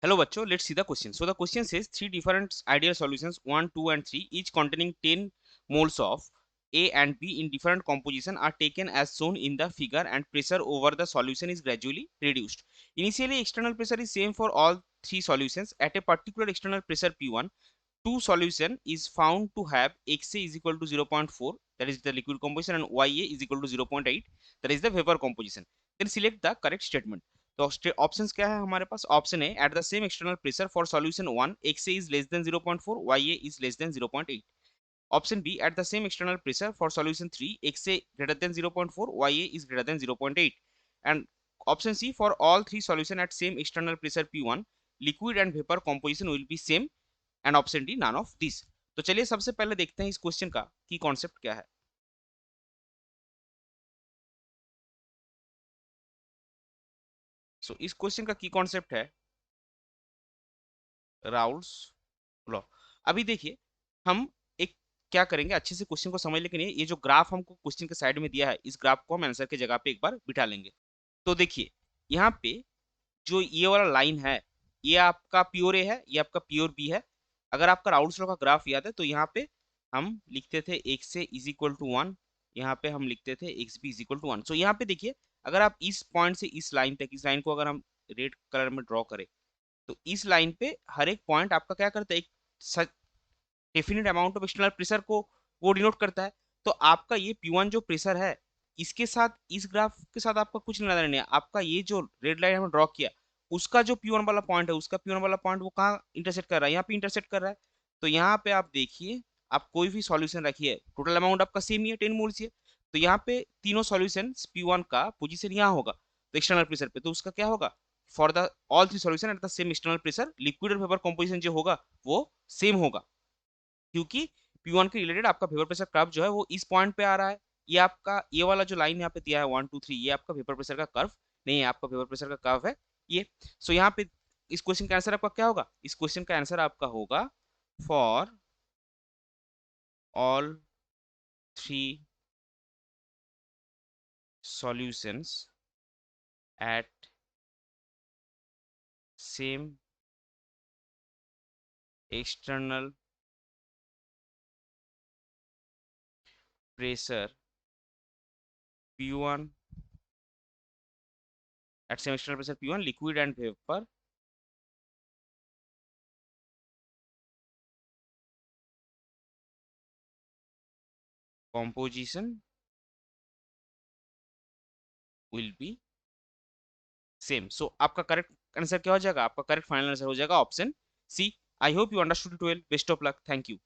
Hello bachcho, let's see the question. So the question says three different ideal solutions 1, 2 and 3 each containing 10 moles of A and B in different composition are taken as shown in the figure and pressure over the solution is gradually reduced. Initially external pressure is same for all three solutions. At a particular external pressure P1, two solution is found to have XA is equal to 0.4, that is the liquid composition, and YA is equal to 0.8, that is the vapor composition. Then select the correct statement. तो options क्या है हमारे पास? Option है at the same external pressure for solution 1 XA is less than 0.4, YA is less than 0.8. Option B at the same external pressure for solution 3 XA greater than 0.4, YA is greater than 0.8. And option C, for all three solution at same external pressure P1 liquid and vapor composition will be same. And option D none of this. तो चलिए सबसे पहले देखते हैं इस question का की concept क्या है. सो इस क्वेश्चन का की कॉन्सेप्ट है राउल्स लॉ. अभी देखिए हम एक क्या करेंगे, अच्छे से क्वेश्चन को समझने के लिए ये जो ग्राफ हमको क्वेश्चन के साइड में दिया है इस ग्राफ को हम आंसर के जगह पे एक बार बिठा लेंगे. तो देखिए यहाँ पे जो ये वाला लाइन है ये आपका प्योर ए है, ये आपका प्योर बी है. अगर आपका राउल्स लॉ का ग्राफ याद है तो यहाँ पे हम लिखते थे X A is equal to 1, यहाँ पे हम लिखते थे X B is equal to 1. So यहाँ पे देखिए अगर आप इस पॉइंट से इस लाइन तक, इस लाइन को अगर हम रेड कलर में ड्रॉ करें तो इस लाइन पे हर एक पॉइंट आपका क्या करता है, एक definite amount of external pressure को वो डिनोट करता है. तो आपका ये P1 जो प्रेशर है इसके साथ इस ग्राफ के साथ आपका कुछ लेना देना नहीं है. आपका ये जो रेड लाइन हमने ड्रॉ किया उसका जो P1 वाला पॉइंट है, उसका P1 वाला पॉइंट वो कहाँ इंटरसेक्ट कर रहा है? यहाँ पे इंटरसेक्ट कर रहा है. तो यहाँ पे आप देखिए, आप कोई भी सॉल्यूशन रखिए टोटल अमाउंट आपका सेम ही है 10 मोल्स ही है. तो यहाँ पे तीनों सॉल्यूशन P1 का पोजीशन यहाँ होगा तो एक्सटर्नल प्रेशर पे, तो उसका क्या होगा for the all three solution at the same external pressure liquid और वेपर कंपोजिशन जो होगा वो सेम होगा, क्योंकि P1 के रिलेटेड आपका वेपर प्रेशर कर्व जो है वो इस पॉइंट पे आ रहा है. ये आपका ये वाला जो लाइन यहाँ पे दिया है 1 2 3, ये आपका वेपर प्रेशर का कर्व नहीं है, आपका वेपर प्रेशर का कर्व है ये. सो यहाँ पे इस क्वेश्चन का आंसर आपका क्या होगा? इस क्वेश्चन का आंसर आपका होगा for all three solutions at same external pressure P1 at same external pressure P1 liquid and vapor composition will be same. So आपका करेक्ट आंसर क्या हो जाएगा? आपका करेक्ट फाइनल आंसर हो जाएगा option C. I hope you understood it well. Best of luck. Thank you.